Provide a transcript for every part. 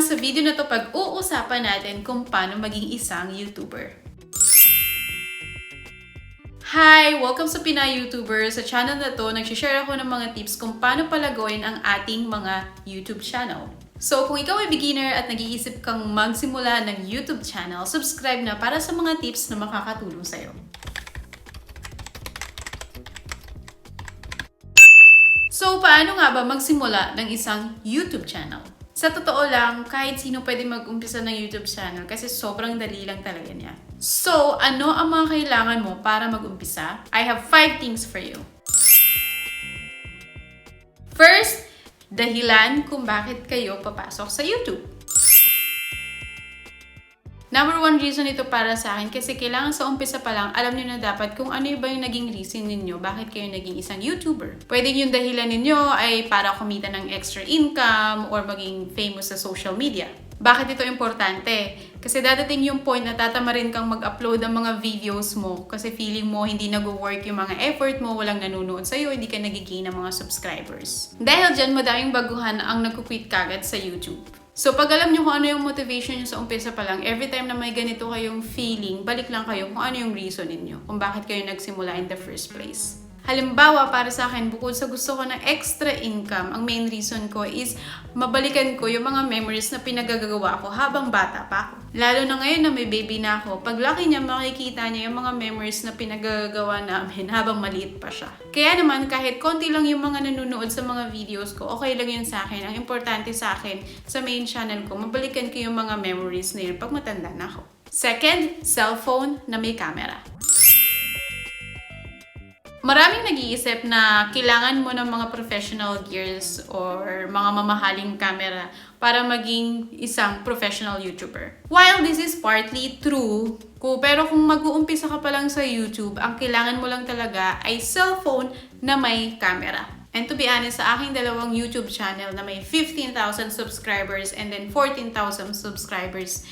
sa video na to pag-uusapan natin kung paano maging isang YouTuber. Hi! Welcome sa Pinay YouTuber. Sa channel na to, nagsishare ako ng mga tips kung paano palaguin ang ating mga YouTube channel. So, kung ikaw ay beginner at nag-iisip kang magsimula ng YouTube channel, subscribe na para sa mga tips na makakatulong sa'yo. So, paano nga ba magsimula ng isang YouTube channel? Sa totoo lang, kahit sino pwede mag-umpisa ng YouTube channel kasi sobrang dali lang talaga niya. So, ano ang mga kailangan mo para mag-umpisa? I have 5 things for you. First, dahilan kung bakit kayo papasok sa YouTube. Number 1 reason ito para sa akin kasi kailangan sa umpisa pa lang alam niyo na dapat kung ano ba yung naging reason ninyo bakit kayo naging isang YouTuber. Pwede yung dahilan ninyo ay para kumita ng extra income or maging famous sa social media. Bakit ito importante? Kasi dadating yung point na tatamarin kang mag-upload ang mga videos mo kasi feeling mo hindi nag-work yung mga effort mo, walang nanonood sa'yo, hindi ka nagiging ng mga subscribers. Dahil dyan, madaming baguhan ang nag-quit kagad sa YouTube. So, pag alam nyo kung ano yung motivation nyo sa umpisa pa lang, every time na may ganito kayong feeling, balik lang kayo kung ano yung reason ninyo, kung bakit kayo nagsimula in the first place. Halimbawa, para sa akin, bukod sa gusto ko ng extra income, ang main reason ko is mabalikan ko yung mga memories na pinagagawa ko habang bata pa ako. Lalo na ngayon na may baby na ako, pag laki niya, makikita niya yung mga memories na pinagagawa namin habang maliit pa siya. Kaya naman, kahit konti lang yung mga nanonood sa mga videos ko, okay lang yun sa akin. Ang importante sa akin, sa main channel ko, mabalikan ko yung mga memories na yun pag matanda na ako. Second, cellphone na may camera. Maraming nag-iisip na kailangan mo ng mga professional gears or mga mamahaling camera para maging isang professional YouTuber. While this is partly true, pero kung mag-uumpisa ka pa lang sa YouTube, ang kailangan mo lang talaga ay cellphone na may camera. And to be honest, sa aking dalawang YouTube channel na may 15,000 subscribers and then 14,000 subscribers,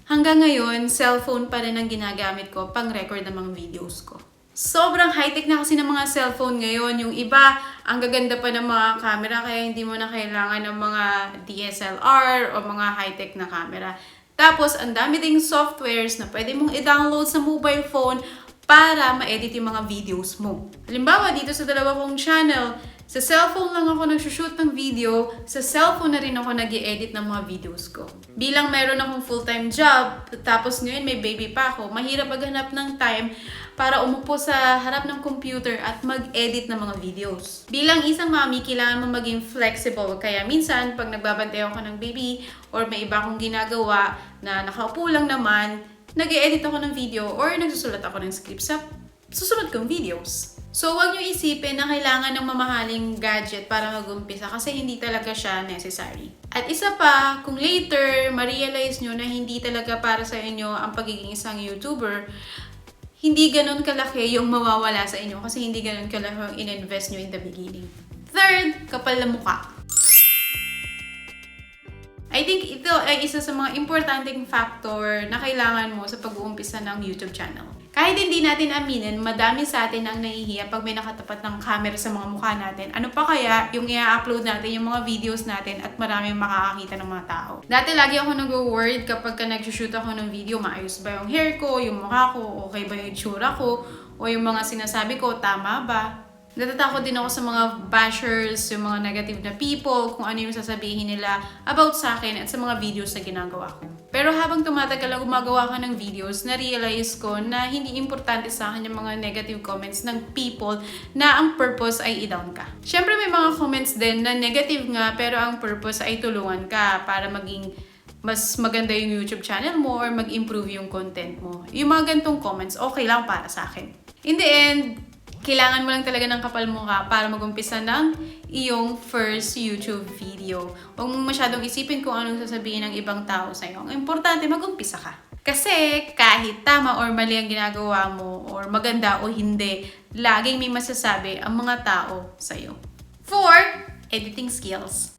hanggang ngayon, cellphone pa rin ang ginagamit ko pang record ng mga videos ko. Sobrang high-tech na kasi ng mga cellphone ngayon. Yung iba, ang gaganda pa ng mga camera kaya hindi mo na kailangan ng mga DSLR o mga high-tech na camera. Tapos, ang dami ding softwares na pwede mong i-download sa mobile phone para ma-edit yung mga videos mo. Halimbawa, dito sa dalawa kong channel, sa cellphone lang ako nagsushoot ng video, sa cellphone na rin ako nag-i-edit ng mga videos ko. Bilang meron akong full-time job, tapos ngayon may baby pa ako, mahirap maghanap ng time para umupo sa harap ng computer at mag-edit ng mga videos. Bilang isang mami, kailangan mo maging flexible. Kaya minsan, pag nagbabantay ako ng baby or may iba akong ginagawa na nakaupo lang naman, nag-i-edit ako ng video or nagsusulat ako ng script sa susunod kong videos. So, huwag nyo isipin na kailangan ng mamahaling gadget para mag-umpisa kasi hindi talaga siya necessary. At isa pa, kung later ma-realize nyo na hindi talaga para sa inyo ang pagiging isang YouTuber, hindi ganun kalaki yung mawawala sa inyo kasi hindi ganun kalaki yung in-invest nyo in the beginning. Third, kapal na mukha. I think ito ay isa sa mga importanteng factor na kailangan mo sa pag-uumpisa ng YouTube channel. Kahit hindi natin aminin, madami sa atin ang nahihiya pag may nakatapat ng camera sa mga mukha natin. Ano pa kaya yung i-upload natin, yung mga videos natin at maraming makakakita ng mga tao. Dati lagi ako nag-worried kapag nag-shoot ako ng video, maayos ba yung hair ko, yung mukha ko, okay ba yung itsura ko, o yung mga sinasabi ko, tama ba? Natatakot din ako sa mga bashers, yung mga negative na people, kung ano yung sasabihin nila about sa akin at sa mga videos na ginagawa ko. Pero habang tumatagal gumagawa ka ng videos, na-realize ko na hindi importante sa akin yung mga negative comments ng people na ang purpose ay i-down ka. Siyempre may mga comments din na negative nga pero ang purpose ay tulungan ka para maging mas maganda yung YouTube channel mo or mag-improve yung content mo. Yung mga gantong comments, okay lang para sa akin. In the end, kailangan mo lang talaga ng kapal mukha para mag-umpisa ng iyong first YouTube video. Huwag mong masyadong isipin kung anong sasabihin ng ibang tao sa'yo. Ang importante, mag-umpisa ka. Kasi kahit tama or mali ang ginagawa mo or maganda o hindi, laging may masasabi ang mga tao sa'yo. 4. Editing skills.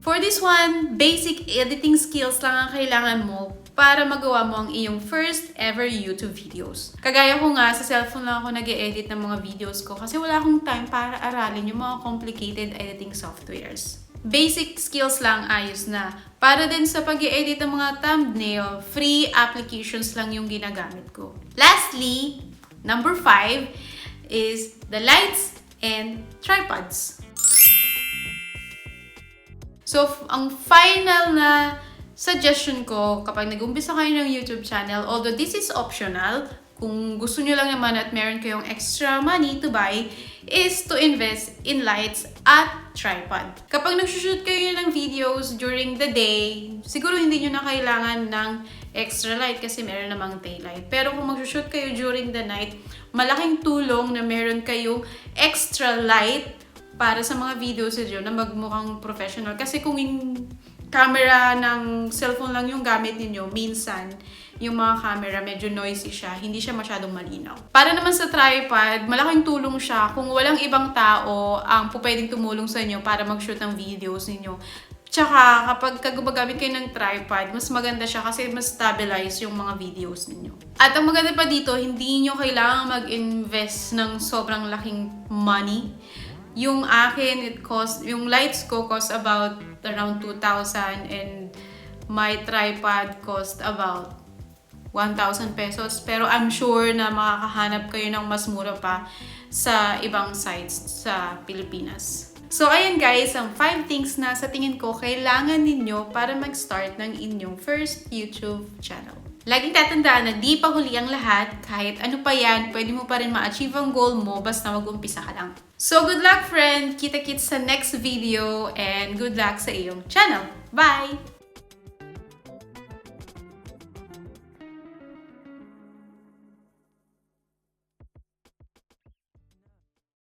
For this one, basic editing skills lang ang kailangan mo para magawa mo ang iyong first ever YouTube videos. Kagaya ko nga, sa cellphone lang ako nag-e-edit ng mga videos ko kasi wala akong time para aralin yung mga complicated editing softwares. Basic skills lang, ayos na. Para din sa pag-i-edit ng mga thumbnail, free applications lang yung ginagamit ko. Lastly, number 5 is the lights and tripods. So, ang final na suggestion ko kapag nag-umpisa kayo ng YouTube channel, although this is optional, kung gusto nyo lang naman at meron kayong extra money to buy, is to invest in lights at tripod. Kapag nagsushoot kayo ng videos during the day, siguro hindi nyo na kailangan ng extra light kasi meron namang daylight. Pero kung magsushoot kayo during the night, malaking tulong na meron kayong extra light para sa mga videos nyo na magmukhang professional. Kasi kung yung camera ng cellphone lang yung gamit ninyo, minsan, yung mga camera, medyo noisy siya, hindi siya masyadong malinaw. Para naman sa tripod, malaking tulong siya kung walang ibang tao ang pwedeng tumulong sa inyo para mag-shoot ng videos ninyo. Tsaka, kapag gumagamit kayo ng tripod, mas maganda siya kasi mas stabilize yung mga videos ninyo. At ang maganda pa dito, hindi nyo kailangan mag-invest ng sobrang laking money. Yung akin, yung lights ko cost about around 2,000 and my tripod cost about 1,000 pesos. Pero I'm sure na makakahanap kayo ng mas mura pa sa ibang sites sa Pilipinas. So, ayan guys, ang 5 things na sa tingin ko kailangan ninyo para mag-start ng inyong first YouTube channel. Laging tatandaan na di pa huli ang lahat, kahit ano pa yan, pwede mo pa rin ma-achieve ang goal mo basta mag-umpisa ka lang. So, good luck friend! Kita-kits sa next video and good luck sa iyong channel. Bye!